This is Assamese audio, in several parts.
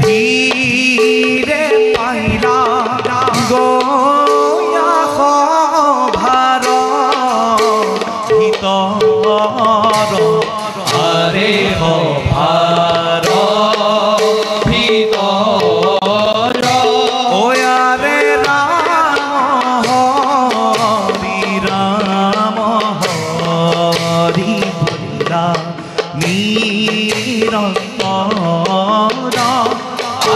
ধীৰে পাইলা গয়া সভাৰ ভিতৰ আৰে সভাৰ ভিতৰ ওয়ারে রাম হরি রাম হরি বলা নিরন্তর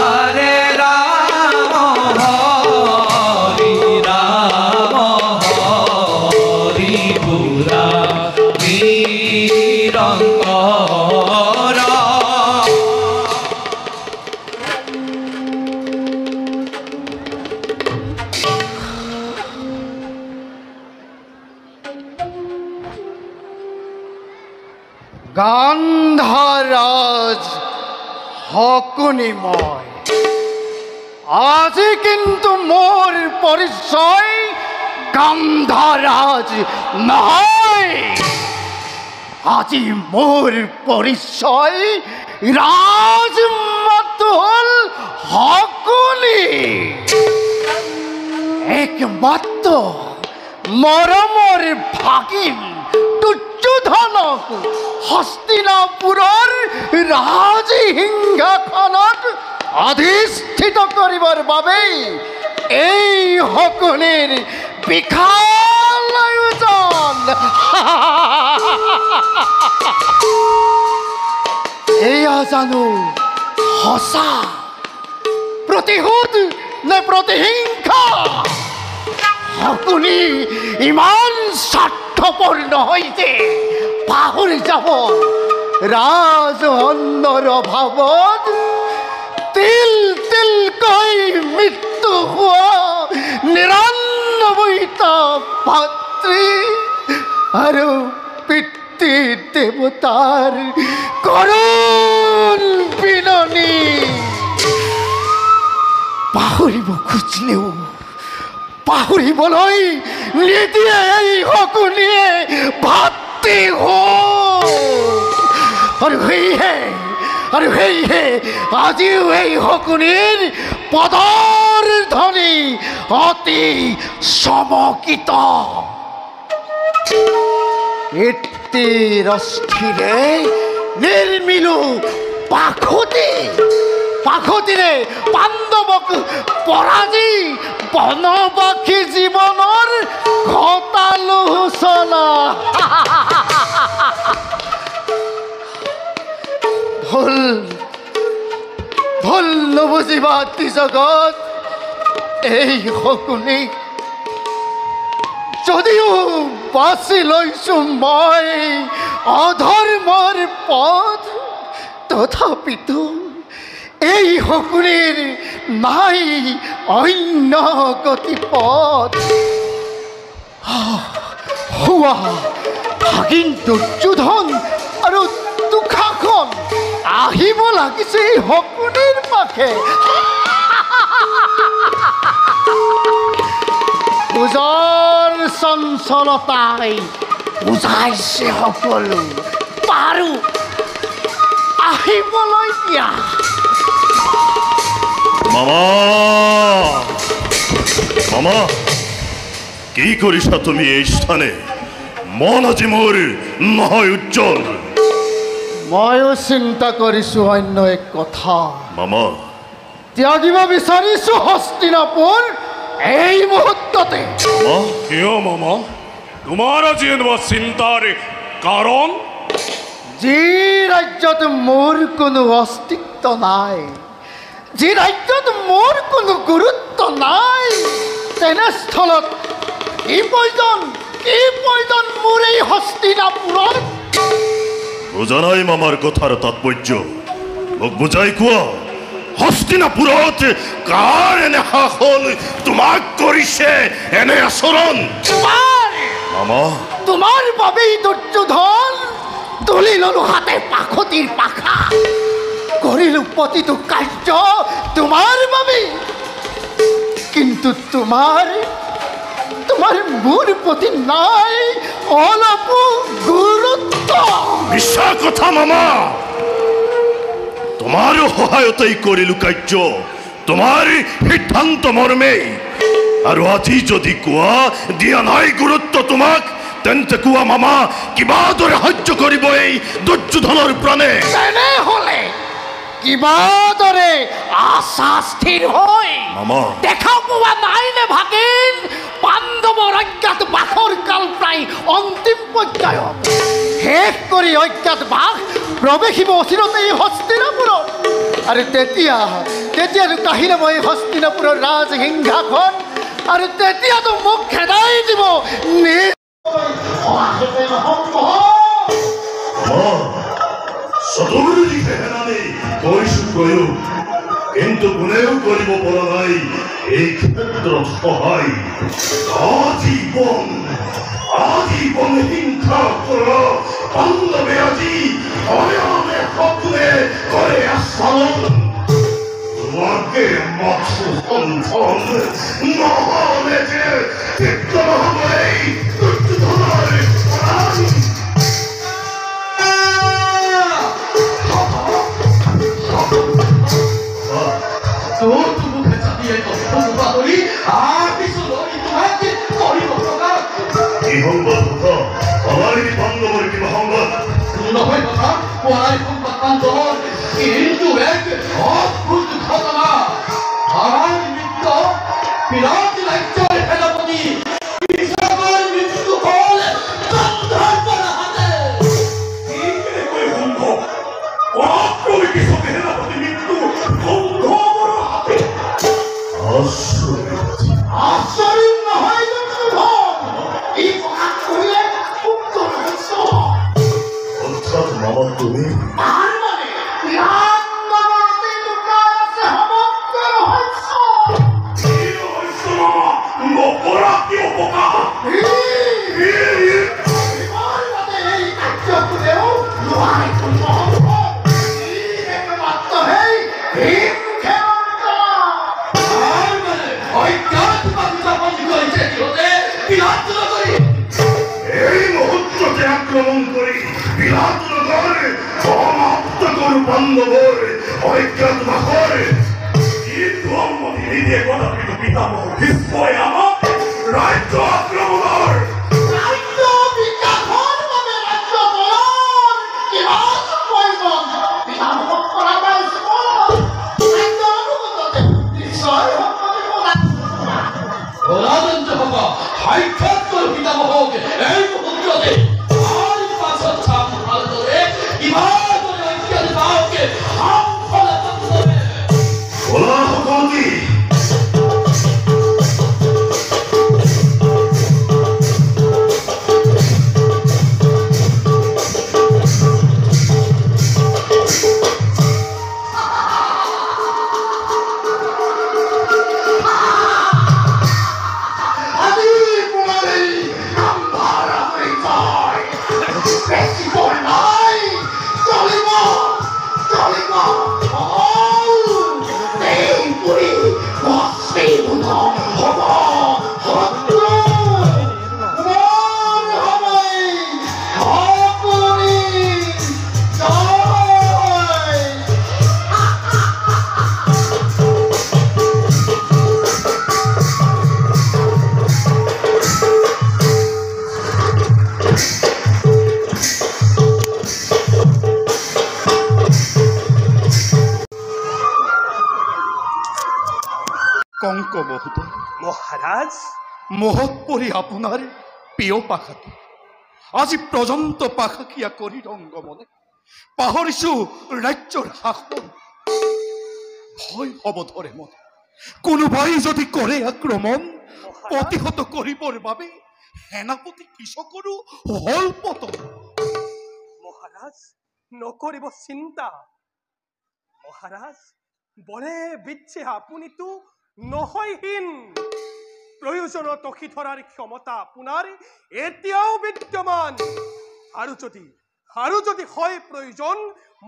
আরে রাম হরি রাম হরি বলা নিরন্তর গান্ধারাজ হকুনিময় আজি কিন্তু মোর পরিচয় গান্ধারাজ নহয় আজি মোর পরিচয় রাজমাতুল হকুনি একমাত্র মরমর ভাগিন দুৰ্যোধনক হস্তিনাপুৰৰ ৰাজসিংহাসনত অধিষ্ঠিত কৰিবৰ বাবে এই শকুনিৰ বিশাল আয়োজন এয়া জানো সঁচা প্ৰতিশোধ নে প্ৰতিহিংসা শকুনি ইমান স্বাৰ্থপৰ নহয় যে পাহৰি যাব ৰাজসন্নৰ অভাৱত তিল তিলকৈ মৃত্যু হোৱা ৯৯টা ভাতৃ আৰু পিতৃ দেৱতাৰ কৰুণ বিননি পাহৰিব খুজিলেও পাহৰিবলৈ নিদিয়ে এই শকুনিয়ে ভাতৃ আৰু সেয়েহে আজিও এই শকুনিৰ পদৰ ধ্বনি অতি চমকিত এটিৰস্থিৰে নিৰ্মিলো পাখতিৰে পাণ্ডৱক পৰাজি বনবাসী জীৱনৰ ঘটালো সূচনা ভুল নবুজিবা জগত এই শকুনিক যদিও বাছি লৈছো মই অধৰ্মৰ পথ তথাপিতো এই শকুনিৰ নাই অন্য গতিপথ হোৱা ভাগিন দুৰ্যোধন আৰু দুঃশাসন আহিব লাগিছে এই শকুনিৰ পাখে পূজাৰ চঞ্চলতাই বুজাইছে সকলো পাৰো আহিবলৈ দিয়া মামা কি কৰিছা তুমি এই স্থানে মন আজি মোৰ নহয় উজ্জ্বল ময়ো চিন্তা কৰিছো অন্য এক কথা মামা ত্যাগিব বিচাৰিছো হস্তিনাপুৰ এই মুহূৰ্ততে কিয় মামা তোমাৰ আজি এনেকুৱা চিন্তাৰ কাৰণ যি ৰাজ্যত মোৰ কোনো অস্তিত্ব নাই যি ৰাজ্যত মোৰ কোনো গুৰুত্ব নাই তেনেস্থলত কি প্ৰয়োজন মোৰ এই হস্তিনাপুৰত বুজা নাই মামাৰ কথাৰ তাৎপৰ্য মোক বুজাই কোৱা হস্তিনাপুৰত কাৰ এনে শাসন তোমাক কৰিছে এনে আচৰণ মামা তোমাৰ বাবেই দুৰ্যোধন তুলি ললো হাতে পাখতিৰ পাখা কৰিলো প্ৰতিটো কাৰ্য তোমাৰ বাবে কিন্তু তোমাৰ মোৰ প্ৰতি নাই অলপো গুৰুত্ব মিছা কথা মামা তোমাৰ সহায়তাই কৰিলো কাৰ্য তোমাৰ সিদ্ধান্ত মৰ্মে আৰু আজি যদি কোৱা দিয়া নাই গুৰুত্ব তোমাক তেন্তে কোৱা মামা কিবা দৰে সাহায্য কৰিব এই দুৰ্যোধনৰ প্ৰাণে তেনেহলে কিবা দৰে আশা স্থিৰ হৈ মামা দেখা পোৱা নাইনে ভাগিন পাণ্ডৱৰ অজ্ঞাত বাসৰ কাল প্ৰায় অন্তিম পৰ্যায়ত শেষ কৰি অজ্ঞাত বাস প্ৰৱেশিব অচিৰতে এই হস্তিনাপুৰত আৰু তেতিয়াতো কাহিলে মই হস্তিনাপুৰৰ ৰাজসিংহাসন আৰু তেতিয়াতো মোক খেদাই দিব কিন্তু কোনেও কৰিব পৰা নাই এই ক্ষেত্ৰত সহায় আজীবন হিংসা কৰা পাণ্ডৱে আজি অয়নে সপোনে কৰে আচৰণ তোমাকে মাথো সন্থন নহলে যে কীৰ্তন হ'ব এই দুৰ্যোধনৰ প্ৰাণ আমার বান্ধবের কিবা সংবাদ নহয় কথা পড়াই সংবাদ বান্ধব কিন্তু এক অদ্ভুত ঘটনা আমার নিমিত্ত বিরাট রাজ্যের সেনাপতি কৃষকের মৃত্যু হল হাতে সম্ভব অক্রমে কৃষকের সেনাপতি মৃত্যু সম্ভব হাতে আশ্চর্য নহয় মামা তুমি এই মুহূর্ততে আক্রমণ করি বিরাট সমাপ্ত করু বান্ধবর অজ্ঞাত বাসর কিন্তু অনুমতি নিদিয়ে কদাপিত পিতামহ ভীষ্মই আমাক রাজ্য আক্ৰমণৰ ৰাজ্য বিকাশৰ বাবে ৰাজ্য বলৰ কিমান প্ৰয়োজন পিতামহক কৰা পাইছো ৰাজ্য অনুগততে নিশ্চয় ৰাজেন্দ্ৰ হ'ব সাক্ষাৎ কৰি পিতামহক এই মুহূৰ্ততে কংক মহোদয় মহাৰাজ মোহত পৰি আপোনাৰ প্ৰিয় পাখাকি আজি পৰ্যন্ত পাখাকিয়া কৰি ৰংগমনে পাহৰিছো ৰাজ্যৰ শাসন ভয় হ'ব ধৰে মনে কোনোবাই যদি কৰে আক্ৰমণ প্ৰতিহত কৰিবৰ বাবে সেনাপতি কৃষকৰো হল পতন মহাৰাজ নকৰিব চিন্তা মহাৰাজ বলে বিচ্ছে আপুনিতো নহয়হীন প্ৰয়োজনত ৰখি ধৰাৰ ক্ষমতা আপোনাৰ এতিয়াও বিদ্যমান আৰু যদি হয় প্ৰয়োজন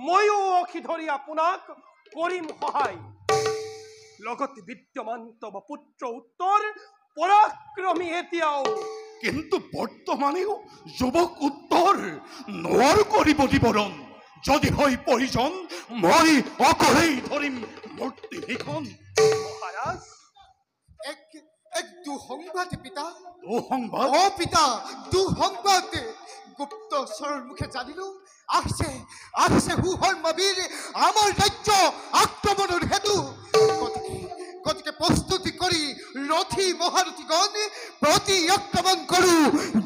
ময়ো ৰখি ধৰি আপোনাক কৰিম সহায় লগতে বিদ্যমান তব পুত্ৰ উত্তৰ পৰাক্ৰমী এতিয়াও কিন্তু বৰ্তমানেও যুৱক উত্তৰ নোৱাৰো কৰিব দিবৰণ যদি হয় প্ৰয়োজন মই অকলেই ধৰিম মূৰ্তিভীষণ। মহাৰাজ এক এক দুঃসংবাদ পিতা। দুঃসংবাদ? ও পিতা, দুঃসংবাদ। গুপ্তচৰৰ মুখে জানিলো আহিছে আহিছে সুধৰ্মবীৰ আমাৰ ৰাজ্য আক্ৰমণৰ হেতু। গতিকে প্ৰস্তুতি কৰি ৰথী মহাৰথীগণ প্ৰতি আক্ৰমণ কৰো,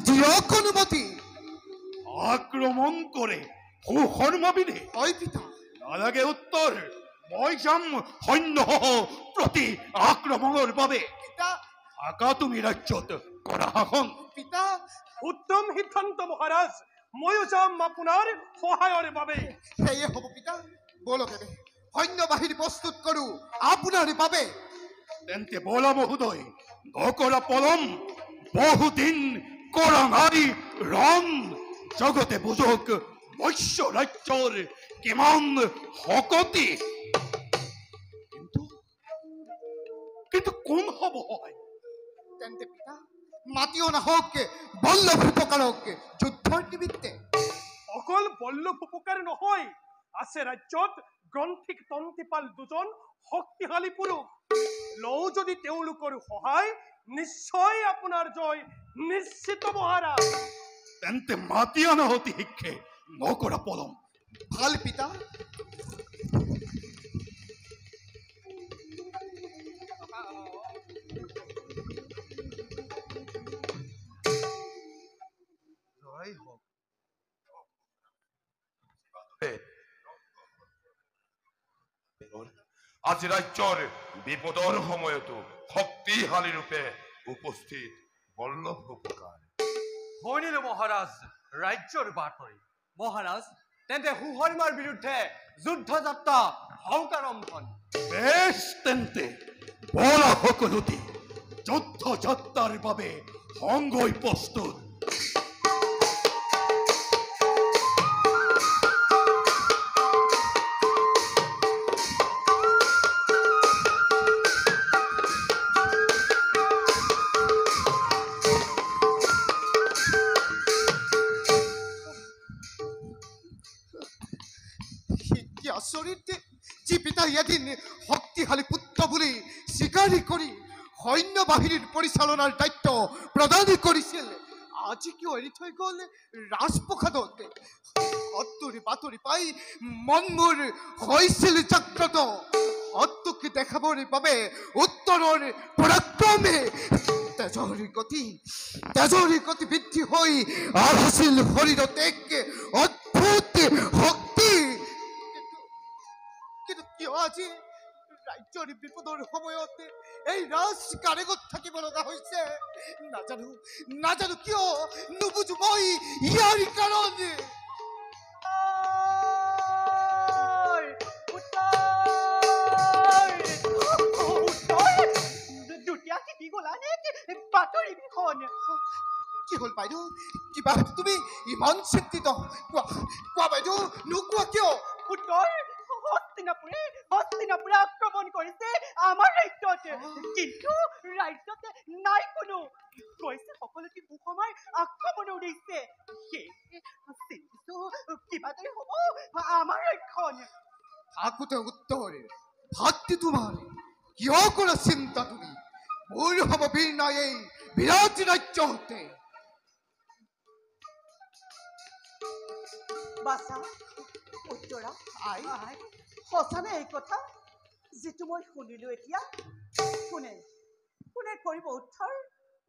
দিয়ক অনুমতি। আক্ৰমণ কৰে সুধৰ্মবীৰে? হয় পিতা। নালাগে উত্তৰ, মই যাম সৈন্যসহ প্ৰতি আক্ৰমণৰ বাবে। পিতা থাকা তুমি ৰাজ্যত কৰা শাসন। পিতা উত্তম সিদ্ধান্ত মহাৰাজ, ময়ো যাম আপোনাৰ সহায়ৰ বাবে। সেয়ে হ'ব পিতা, বলক এনে সৈন্য বাহিনী প্ৰস্তুত কৰো আপোনাৰ বাবে। তেন্তে বলা মহোদয়, নকৰা পলম, বহুদিন কৰা নাৰী ৰণ। জগতে বুজক মৎস্য ৰাজ্যৰ কিমান শকতি। কিন্তু কোন হ'ব হয়? তেন্তে পিতা মাতিও নাহক বল্লভ উপকাৰক যুদ্ধৰ নিমিত্তে। অকল বল্লভ উপকাৰ নহয়, আছে ৰাজ্যত গ্ৰন্থিক তন্তিপাল দুজন শক্তিশালী পুৰুষ। লওঁ যদি তেওঁলোকৰ সহায়, নিশ্চয় আপোনাৰ জয় নিশ্চিত মহাৰাজ। তেন্তে মাতি অনা অতি শিক্ষে, নকৰা পলম। ভাল পিতা। জয় হোক। আজি ৰাজ্যৰ বিপদৰ সময়তো শক্তিশালী ৰূপে উপস্থিত বল্লভ উপকাৰ। শুনিলো মহাৰাজ ৰাজ্যৰ বাতৰি। মহাৰাজ তেন্তে সুধৰ্মৰ বিৰুদ্ধে যুদ্ধযাত্ৰা হওক আৰম্ভণ। বেশ, তেন্তে বলা সকলোতে যুদ্ধ যাত্ৰাৰ বাবে সংগই প্ৰস্তুত। আচৰিত, যি পিতাই এদিন শক্তিশালী পুত্ৰ বুলি স্বীকাৰি কৰি সৈন্য বাহিনীৰ পৰিচালনাৰ দায়িত্ব প্ৰদান কৰিছিল, আজি কিয় এৰি থৈ গ'ল ৰাজপ্ৰসাদত? সত্তৰি বাতৰি পাই মন মোৰ হৈছিল জাগ্ৰত। সত্যক দেখাবৰ বাবে উত্তৰৰ পৰাক্ৰমে তেজৰ গতি বৃদ্ধি হৈ আহিছিল শৰীৰত এক অদ্ভুত শক্তি। কিন্তু কিয় আজি ৰাজ্যৰ বিপদৰ সময়ত এই ৰাজ কাৰেগত থাকিব লগা হৈছে? নাজানো কিয়, নুবুজো মই ইয়াৰ কাৰণ। কি হ'ল বাইদেউ? কিবা তুমি ইমান চিন্তিত? কোৱা বাইদেউ, নোকোৱা কিয়? হস্তিনাপুৰে আক্ৰমণ কৰিছে আমাৰ ৰাজ্যত, কিন্তু ৰাজ্যত নাই কোনো। কৈছে সকলোকে কুসমাৰ আক্ৰমণ উলিয়াইছে। কিবাদৰে হ'ব আমাৰ ৰক্ষণ। থাকোতে উত্তৰ ভাতৃ তোমাৰ, কিয় কৰা চিন্তা তুমি? মোৰ হ'ব বীৰ নাই এই বিৰাট ৰাজ্য হতে। বাছা উত্তৰা, সঁচানে এই কথা যিটো মই শুনিলো এতিয়া? কোনে কৰিব উদ্ধাৰ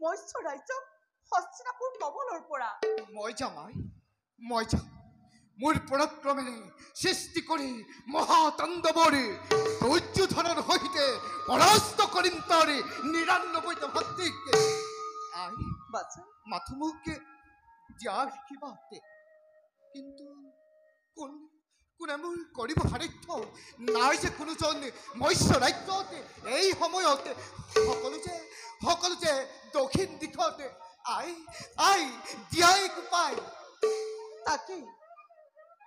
মৎস্য ৰাজ্যক হস্তিনাপুৰ কবলৰ পৰা? মই যাম। মোৰ পৰাক্ৰমেৰে সৃষ্টি কৰি মহাতাণ্ডৱৰ দুৰ্যোধনৰ সৈতে পৰাস্ত কৰিম তাৰ ৯৯টা ভাতৃক। মাথো মোক দিয়াৰ কিবা কিন্তু কোনে মোৰ কৰিব সাধ্য নাই যে কোনোজন মৎস্য ৰাজ্যত এই সময়ত। সকলো যে দক্ষিণ দিশত দিয়াই পায়। তাকেই,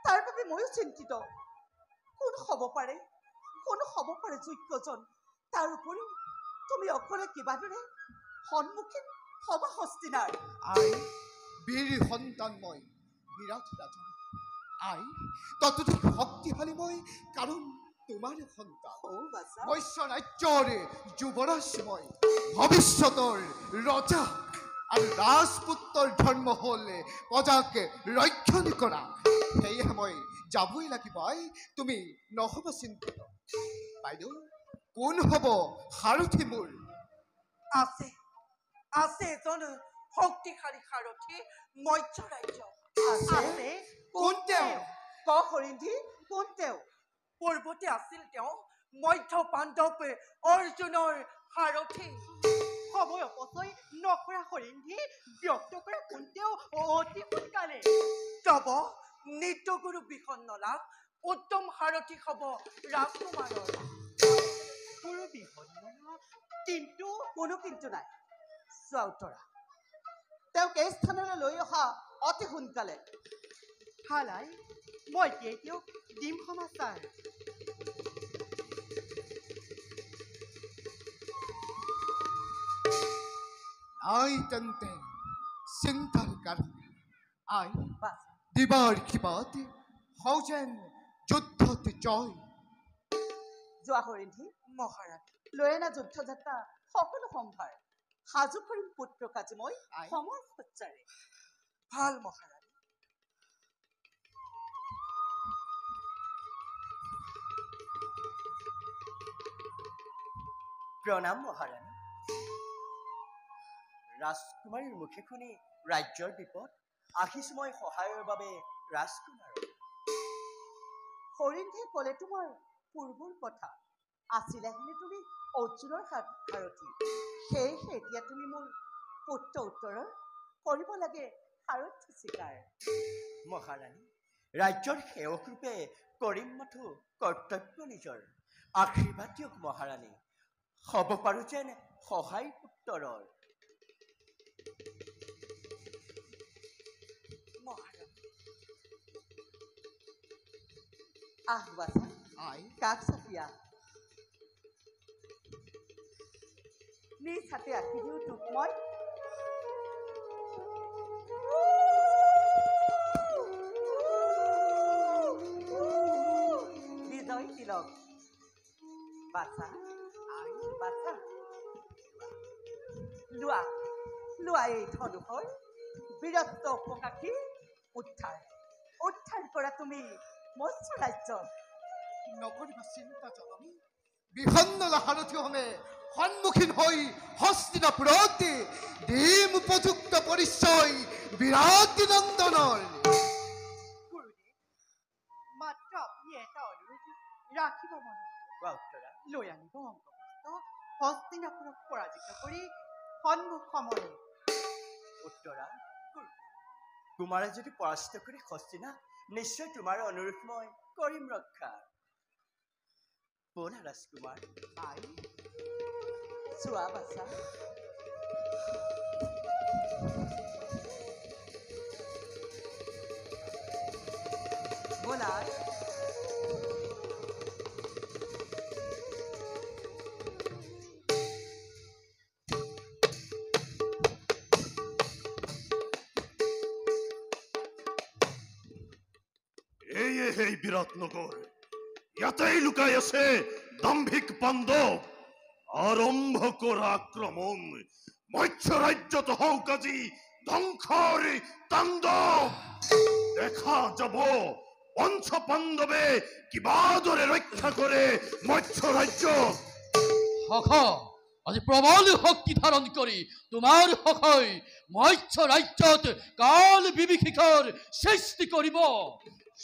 তাৰ বাবে ময়ো চিন্তিত। কোন হ'ব পাৰে যোগ্যজন? তাৰ উপৰিও তুমি অকলে কিবাদৰে সন্মুখীন হবা হস্তিনাৰ। বীৰ সন্তান মই, বিৰাট ৰাজন। আই ততধিক শক্তিশালী মই, কাৰণ তোমাৰ সন্তান মৎস্য ৰাজ্যৰ যুৱৰাজ মই, ভৱিষ্যতৰ ৰজা আৰু ৰাজপুত্ৰৰ ধৰ্ম হ'ল প্ৰজাক ৰক্ষণ কৰা। সেয়েহে মই যাবই লাগিব। আই তুমি নহ'ব চিন্তিত। বাইদেউ, কোন হ'ব সাৰথি মোৰ? আছে আছে এজন শক্তিশালী সাৰথি মৎস্য ৰাজ্য আছে। কোন তেওঁ? ক হৰিন্ধি, কোন তেওঁ? পূৰ্বতে আছিল তেওঁ মধ্য পাণ্ডৱ অৰ্জুনৰ সাৰথি। সময় অপচয় নকৰা হৰিন্ধি, ব্যক্ত কৰা কোন তেওঁ অতি সোনকালে। তব নিত্যগুৰু বিষণ্ণ লাভ, উত্তম সাৰথি হ'ব ৰাজকুমাৰৰ। গুৰু বিষণ্ণ লাভ, কিন্তু কোনো কিন্তু নাই। চোৱা উত্তৰা, তেওঁক এই স্থানলৈ লৈ অহা অতি সোনকালে। হালাই মই তেওঁক দিম সমাচাৰ। আই তেন্তে চিন্তাৰ কাৰণ আই দিবাৰ কিবাত হওঁ যেন যুদ্ধত জয়। যোৱা হৰিন্ধি মহাৰাজ, লৈ অনা যুদ্ধ যাত্ৰা সকলো সম্ভাৰ সাজু কৰিম পুত্ৰ কাজী মই সমৰ সজ্জাৰে। ভাল মহাৰাজ। প্ৰণাম মহাৰাণী। ৰাজকুমাৰীৰ মুখে শুনি ৰাজ্যৰ বিপদ, আহিছো মই সহায়ৰ বাবে ৰাজকুমাৰক। হৰিন্ধে ক'লে তোমাৰ পূৰ্বৰ কথা, আছিলে হেনে তুমি অৰ্জুনৰ সাৰথি। সেয়েহে এতিয়া তুমি মোৰ পুত্ৰ উত্তৰৰ কৰিব লাগে সাৰথি স্বীকাৰ। মহাৰাণী, ৰাজ্যৰ সেৱক ৰূপে কৰিম মাথো কৰ্তব্য নিজৰ। আশীৰ্বাদ দিয়ক মহাৰাণী, হ'ব পাৰো যেন সহায় উত্তৰৰ। আহ বাছা, আই কাক চাপিয়া নিজ হাতে আঁকি দিওঁ তোক মই। বিজয় তিলক বাছা, আই বাছা, লোৱা লোৱা এই ধনুষৰ বীৰত্ব উপকাশী উদ্ধাৰ উদ্ধাৰ কৰা তুমি মৎস্য ৰাজ্যক। নকৰিবা চিন্তা জননী, বিভন্ন সাৰথি হমে সন্মুখীন হৈ হস্তিনাপুৰত দিম উপযুক্ত পৰিচয় বিৰাট নন্দনৰ। গুৰুদেৱ, মাত্ৰ আপুনি এটা অনুৰোধ ৰাখিব মনত। কোৱা উত্তৰা। লৈ আনিব অংগবস্ত্ৰ, হস্তিনাপুৰক পৰাজিত কৰি সন্মুখ সমৰে। উত্তৰা, কুমাৰে যদি পৰাস্ত কৰি হস্তিনা, নিশ্চয় তোমাৰ অনুৰোধ মই কৰিম ৰক্ষা। ব'লা ৰাজকুমাৰ। আই চোৱা বাছা, ব'লা। এই বিৰাট নগৰ, ইয়াতেই লুকাই আছে দাম্ভিক পাণ্ডৱ। আৰম্ভ কৰা আক্ৰমণ, মৎস্য ৰাজ্যত হওক আজি ধ্বংসৰ তাণ্ডৱ। দেখা যাব পঞ্চ পাণ্ডৱে কিবাদৰে ৰক্ষা কৰে মৎস্য ৰাজ্যক। সখ আজি প্ৰবল শক্তি ধাৰণ কৰি তোমাৰ সখই মৎস্য ৰাজ্যত কাল বিভীষিকাৰ সৃষ্টি কৰিব।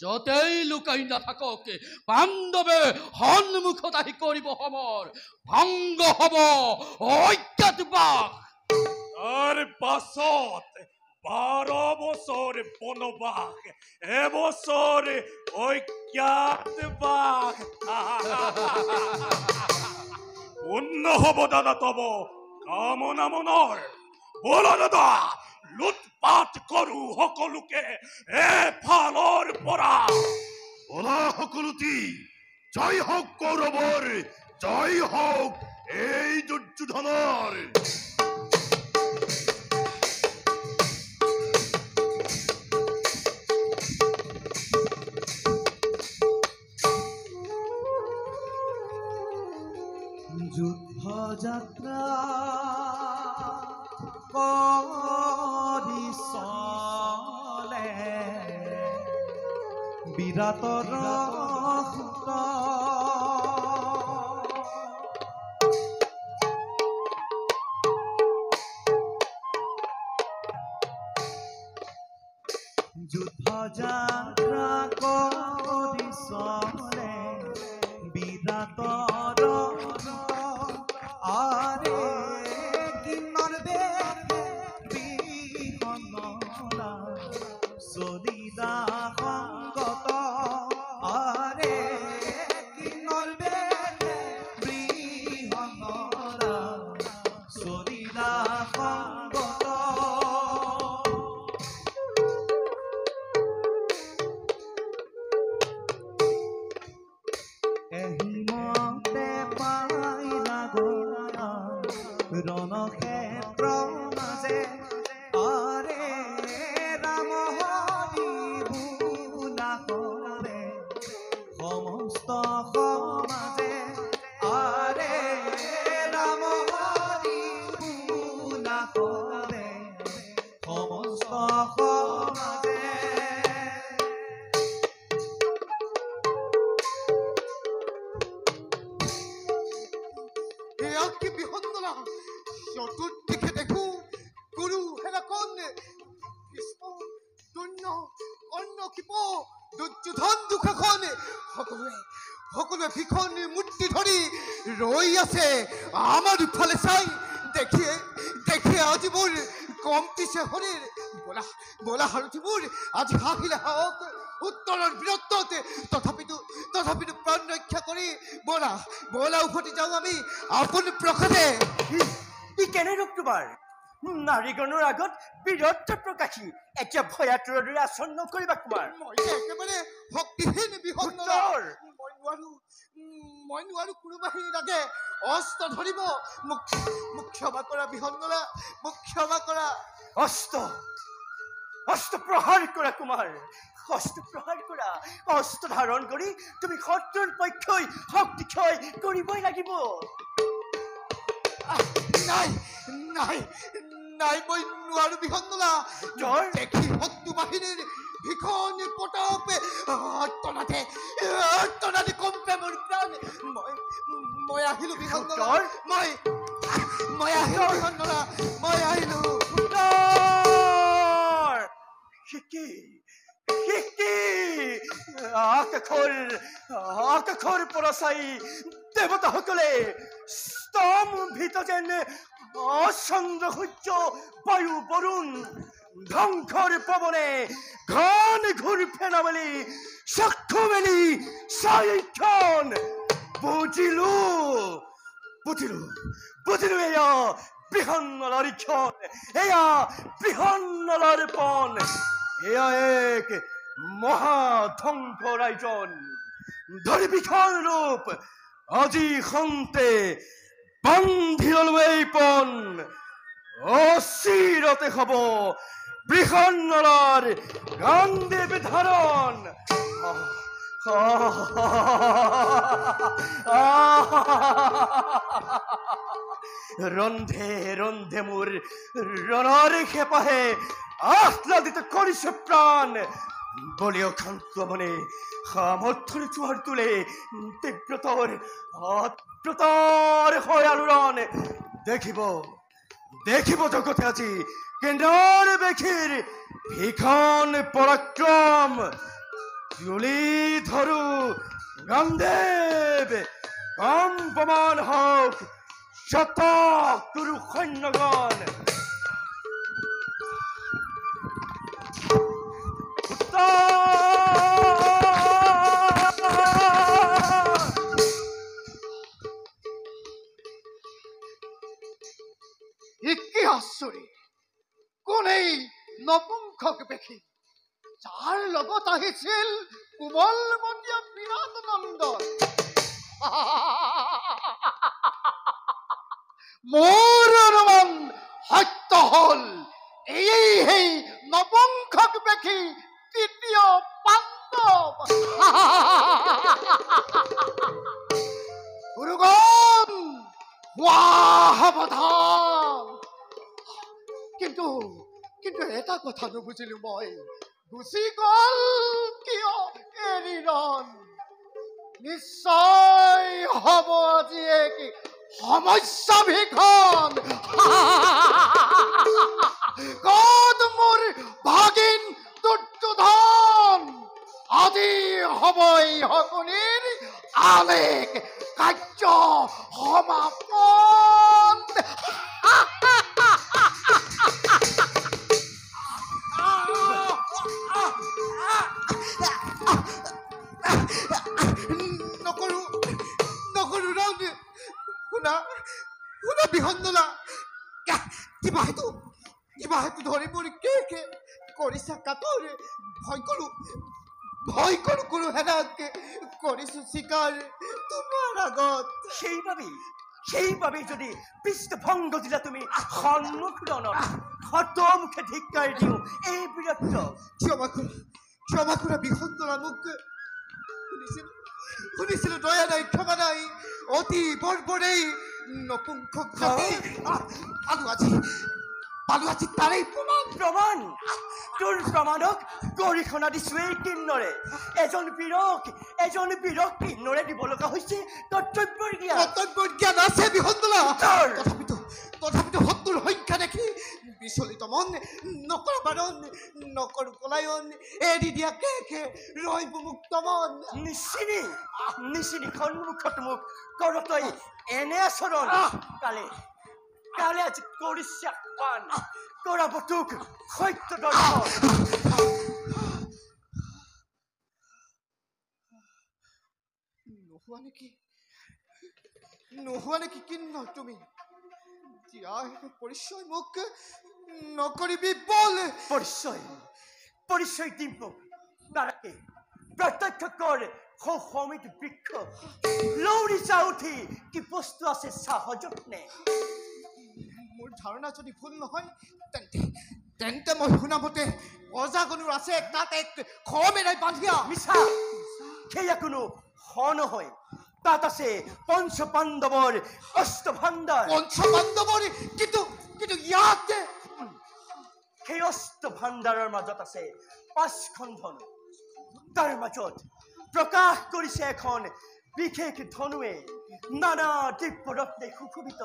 যতেই লুকাই নাথাকক পাণ্ডৱে সন্মুখত আহি কৰিব সমৰ ভংগ হব অজ্ঞাতবাস। তাৰ পাছত 12 বছৰ বনবাস, এবছৰ অজ্ঞাতবাস। পূৰ্ণ হব দাদা তব কামনা মনৰ। বল দাদা, লুটপাট কৰো সকলোকে এফালৰ পৰা। বলা সকলোটি, জয় হওক কৌৰৱৰ, জয় হওক এই দুৰ্যোধনৰ। যুদ্ধ যাত্ৰা কৰি চলে বিৰাটৰ সুত যুদ্ধ যাত্ৰা কৰি চলে বিৰাটৰ আৰে কিন্নৰ বিহনলা চলিদা সংগত আৰে কিন্নৰ বিহনলা চলিদা সংগত এহিমতে পাইলা গলা ৰণক্ষেত্ৰ মাজে আৰে ৰাম হৰি বোলা কৰে সমস্ত সমাজে আৰে ৰাম হৰি বোলা কৰে সমস্ত সমাজে কি বিহন্দলা চতুৰ্দিকে দেখো গুৰু হেলাকন কৃষ্ণ দৈন্য অন্য কিপ দুৰ্যোধন দুঃখখন সকলোৱে ভীষণ মূৰ্তি ধৰি ৰৈ আছে আমাৰ ইফালে চাই দেখি আজি মোৰ কমপিছে শৰীৰ বলা সাৰথিবোৰ আজি হাঁহিলে হওক উত্তৰৰ বীৰত্বত তথাপিতো প্ৰাণ ৰক্ষা কৰি বলা উভতি যাওঁ আমি আপোন প্ৰসাদে ই কেনে ৰূপ তোমাৰ নাৰীগণৰ আগত বীৰত্ব প্ৰকাশী এতিয়া ভয়াতুৰৰ দৰে আচৰণ নকৰিবা কুমাৰ মই একেবাৰে শক্তিহীন বিহন্দলা মই নোৱাৰো কোনোবাই লাগে অস্ত্ৰ ধৰিব মোক ক্ষমা কৰা বিহন্দলা মোক ক্ষমা কৰা অস্ত্ৰ প্ৰহাৰ কৰা কুমাৰ অস্ত্ৰ প্ৰহাৰ কৰা অস্ত্ৰ ধাৰণ কৰি তুমি শত্ৰুৰ পক্ষই শক্তি ক্ষয় কৰিবই লাগিব নাই মই নোৱাৰো বিহন্দলা দেখি শত্ৰু বাহিনীৰ ভীষণ প্ৰতাপে অৰ্তনাদে কম্পে মোৰ প্ৰাণ মই আহিলো বিহন্দলা মই আহিলো বিহন্দলা মই আহিলো আকাশৰ পৰা চাই দেৱতাসকলে স্তম্ভিত যেন চন্দ্ৰ সূৰ্য বায়ু বৰুণ ধ্বংসৰ পৱনে ঘন ঘূৰ ফেনা মেলি চক্ষু মেলি চাৰিখন বুজিলো এয়া বৃহন্নলাৰ ক্ষণ এয়া বৃহন্নলাৰ পণ এয়া এক মহাধ্বংসৰ আয়োজন ধৰি বিশাল ৰূপ আজি সন্তে বান্ধি ললো এই পণ অচিৰতে হব বৃহন্নলাৰ গান্ধীৱ ধাৰণ ৰন্ধে মোৰ ৰণৰ হেঁপাহে আহ্লাদিত কৰিছে প্ৰাণ বলিয় ক্ষান্ত মনে সামৰ্থ্যৰ জোৱাৰ তোলে তীব্ৰতৰ হয় আলোড়ন দেখিব জগতে আজি কেন্দ্ৰৰ বেশীৰ ভীষণ পৰাক্ৰম তুলি ধৰো গান্ধীৱ কম্পমান হওক শতগুৰু সৈন্যগণ কি আচৰিত কোন এই নপুংসক বেশী যাৰ লগত আহিছিল কোমলমতীয়া বিৰাট নন্দন মোৰ অনুমান সত্য হল এই সেই নপুংসক বেশী তৃতীয় পাণ্ডৱ গুৰুগণ সাৱধান। কিন্তু কিন্তু এটা কথা নুবুজিলো মই, গুচি গ'ল কিয় এৰি ৰণ? নিশ্চয় হ'ব আজি এক সমস্যা ভীষণ। ক'ত মোৰ ভাগিন দুৰ্যোধন? আজি হ'ব এই শকুনিৰ আলেক কাৰ্য সমাপন। নকৰো নকৰো ৰাম। শুনা শুনা বিহন্দলা, কিবা সেইটো ধৰি মোৰ কে কৰিছা কাতৰ। ভয় কৰো কোনো হেনাক কৰিছো চিকাৰ তোমাৰ আগত। সেইবাবে যদি পৃষ্ঠভংগ দিলা তুমি সন্মুখ ৰণত, হত মুখে ধিক্কাৰ দিওঁ এই বীৰত্ব। ক্ষমা কৰা বিহন্দলা, মোক শুনিছিলো দয়া নাই ক্ষমা নাই, অতি বৰ্বৰেই নপুংসক পালো আজি তাৰেই প্ৰমাণ। তোৰ প্ৰমাণক গৰিহণা দিছো এই কিন্নৰে। এজন বীৰক কিন্নৰে দিব লগা হৈছে কৰ্তব্যৰ জ্ঞান আছে বিহন্দলা। তথাপিতো শত্ৰুৰ সংখ্যা দেখি বিচলিত মন, নকৰা বাৰণ নকৰো পলায়ন, এৰি দিয়া কে ৰৈ মুক্ত মন। নিচিনি সন্মুখত মোক কৰ তই এনে আচৰণ। কালে আজি কৰিছে আহ্বান, কৰাব তোক সত্য দৰ্শন। নোহোৱা নেকি কিন্নৰ তুমি? পৰিচয় মোক নকৰিবি বল। পৰিচয় দিম তাৰাকে প্ৰত্যক্ষ কৰ সমিত বৃক্ষ লৌৰি চা উঠি কি বস্তু আছে চাহ যত্নে। মোৰ ধাৰণা যদি ভুল নহয় তেন্তে মই শুনামতে অজাগনুৰ আছে তাত এক খমেৰাই বান্ধিয়া। মিছা, সেয়া কোনো নহয়। তাত আছে পঞ্চ পাণ্ডৱৰ অষ্ট ভাণ্ডাৰ। কিন্তু ইয়াতে সেই অষ্ট ভাণ্ডাৰৰ মাজত আছে 5খন ধনু। তাৰ মাজত প্ৰকাশ কৰিছে এখন বিশেষ ধনুৱে নানা দিব্যৰত্নে সুশোভিত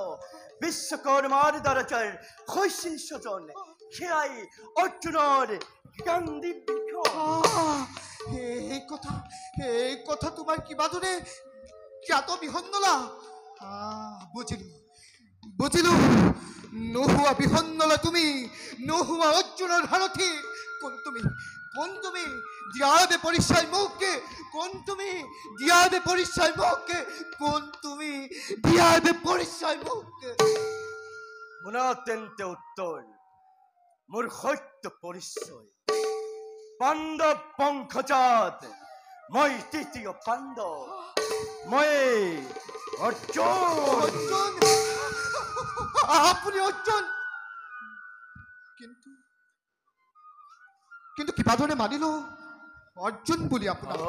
বিশ্বকৰ্মাৰ দৰজাৰ হৈছিল স্বজন। সেয়াই অৰ্জুনৰ গান্ধী বৃক্ষ। এই কথা তোমাৰ কিবা দৰে জ্ঞাত বিহন্দলা। বুজিলো নোহোৱা বিহন্দলা তুমি, নোহোৱা অৰ্জুনৰ সাৰথি। কোন তুমি দিয়াবে পৰিচয় মোক, কোন তুমি দিয়াবে পৰিচয় মোক। শুনা তেন্তে উত্তৰ মোৰ সত্য পৰিচয়। পাণ্ডৱ বংশজাত মই তৃতীয় পাণ্ডৱ, মই অৰ্জুন। আপুনি অৰ্জুন? কিন্তু কিবা ধৰণে মানিলো অৰ্জুন বুলি আপোনাৰ।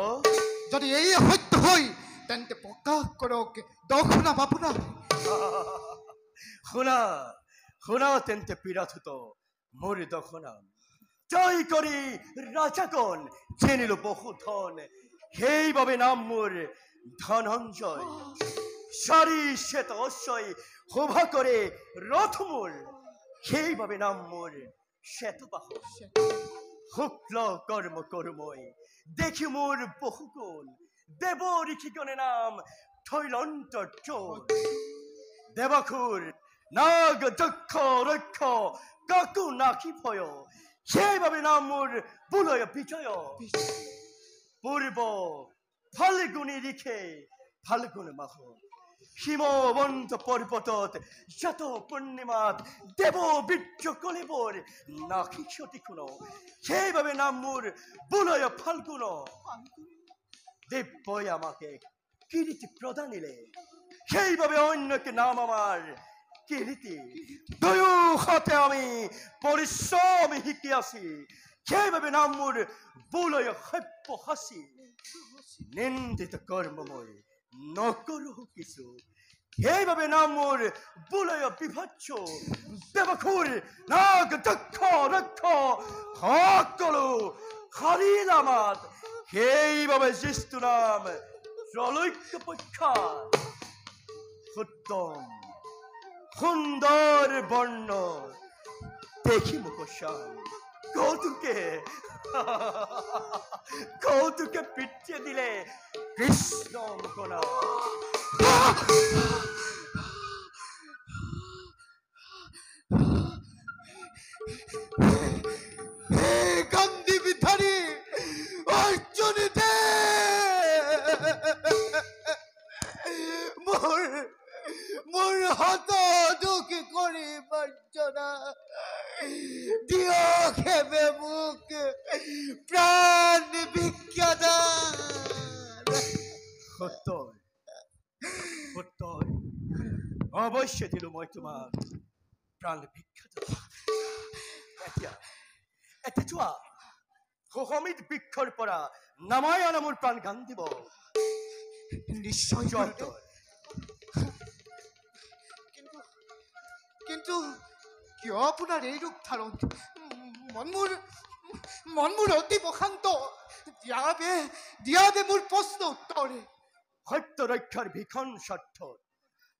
যদি এই সত্য হয় তেন্তে প্ৰকাশ কৰক দৰ্শনাম আপোনাৰ। শুনা তেন্তে পিৰাথুত মোৰ দৰ্শনাম। জয় কৰি ৰাজাগণ জেনিলো বহু ধন, সেইবাবে নাম মোৰ ধনঞ্জয়। চাৰি শ্বেত অশ্বই শোভা কৰে ৰথ মোৰ, সেইবাবে নাম মোৰ শ্বেতবাহন। শুক্ল কৰ্ম কৰো মই দেখি মোৰ বহু গুণ, দেৱ ঋষিগণে নাম থৈলন্তৰ চোৰ। দেৱখুৰ নাগ যক্ষ ৰক্ষ কাকো নাকি ভয়, সেইবাবে নাম মোৰ বুলয় বিজয়। পূৰ্ব ফাল্গুনী ঋষে ফাল্গুন মাহ, হিমবন্ত পৰ্বতত যত পূৰ্ণিমাত দেৱ বীৰ্য কলিবৰ নাকি ক্ষতি কোন, সেইবাবে নাম মোৰ বুলয় ফাল্গুন। দেৱই আমাকে কীৰ্তি প্ৰদানিলে, সেইবাবে অন্যকে নাম আমাৰ কীৰ্তি। দুয়োহাতে আমি পৰিশ্ৰম শিকি আছি, সেইবাবে নাম মোৰ বুলয় সব্যসাচী। নিন্দিত কৰ্ম মই নকৰো কিছু, সেইবাবে নাম মোৰ বুলয় বিভৎস দেৱখুৰ নাগ দক্ষ ৰক্ষ সকলো হৰিল আমাত সেইবাবে জ্যেষ্ঠ নাম ত্ৰলৈক্য প্ৰখ্যাত উত্তম সুন্দৰ বৰ্ণ দেখি মোক চাম কৌতুকে পিঠিয়ে দিলে কৃষ্ণ মুখনা গান্ধী বিধাৰী অৰ্জুনিতে মোৰ হত দুখ কৰি বঞ্চনা দিয়ক হেবে মোক প্ৰাণ ভিক্ষাদান সত্য অৱশ্যে দিলো মই তোমাক প্ৰাণ ভিক্ষা এতিয়া চোৱা সমিত বৃক্ষৰ পৰা নামাই আনা মোৰ প্ৰাণ গান দিব নিশ্চয় কিন্তু কিয় আপোনাৰ এই ৰূপ ধাৰণ মন মোৰ অতি প্ৰশান্ত দিয়াবে মোৰ প্ৰশ্ন উত্তৰে সত্য ৰক্ষাৰ ভীষণ স্বাৰ্থ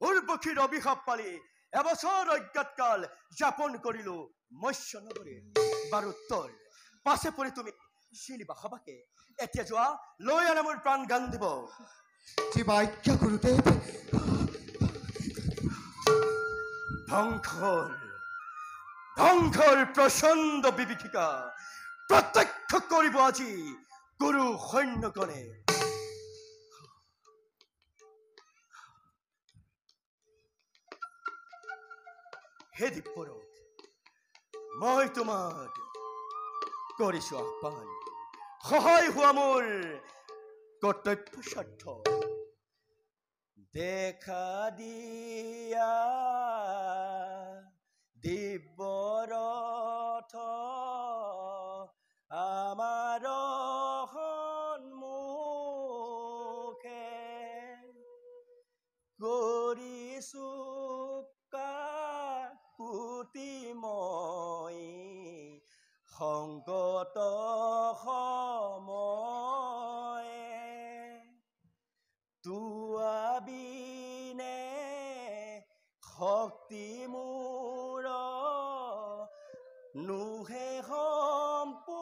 উৰ্বশীৰ অভিশাপ পালি এবছৰ অজ্ঞাত কাল যাপন কৰিলো মৎস্য নগৰে বাৰু উত্তৰ পাছে পৰি তুমি শিলিবা সবাকে এতিয়া যোৱা লৈ আনা মোৰ প্ৰাণ গান দিব জীৱা আজ্ঞা গুৰুদেৱ ধ্বংসৰ প্ৰচণ্ড বিভীষিকা প্ৰত্যক্ষ কৰিব আজি গুৰু সৈন্যগণে হে দিব্যৰথ মই তোমাক কৰিছো আহ্বান সহায় হোৱা মোৰ কৰ্তব্য স্বাৰ্থ দেখা দিয়া দিব্যৰথ আমাৰ সন্মুখে কৰিছো কাকুতি মই সংগত সময়ে তুয়াবিনে শক্তি মোৰ নুহে সম্পূৰণ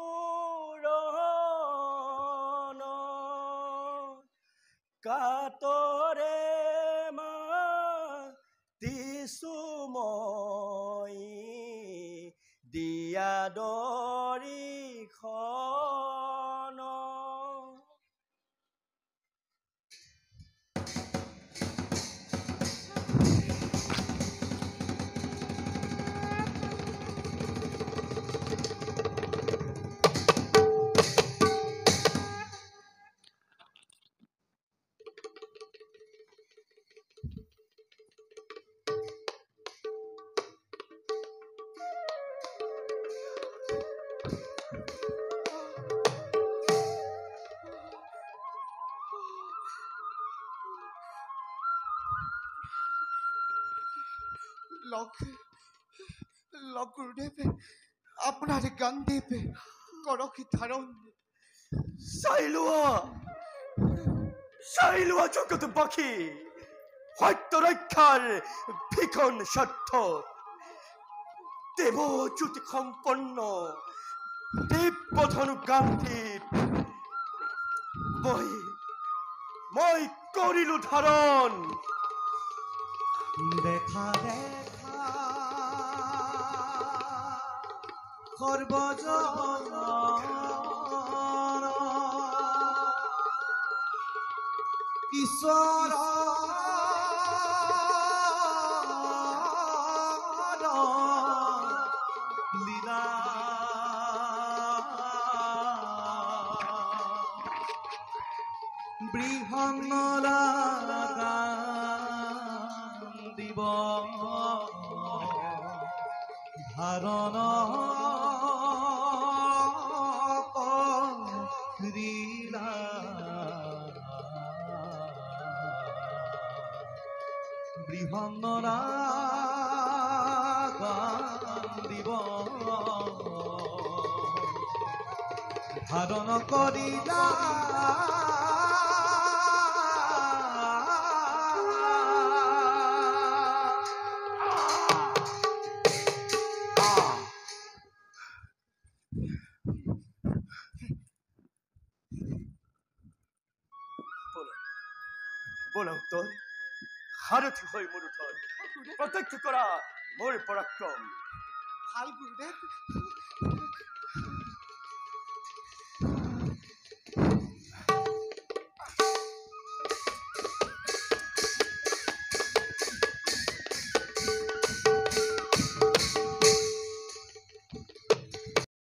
কাতৰে মাতিছো মই দিয়া দৰিখন গুৰুদেৱ আপোনাৰ গান্ধীপ কৰকি ধাৰণ চাই লোৱা জগতবাসী সত্য ৰক্ষাৰ ভীষণ স্বাৰ্থ দেৱজ্যোতি সম্পন্ন দিব্যধনু গান্ধীপ মই কৰিলো ধাৰণ দেখা সৰ্বজন ঈশ্বৰ লীলা বৃহন্নলা দিব ধাৰণ বিহনৰা কান্দিব ধাৰণ কৰিলা বলা উত্তৰ সাৰথি হয়ে মোৰ উঠত প্ৰত্যক্ষ কৰা মোৰ পৰাক্ৰম ভাল গুৰুদেৱ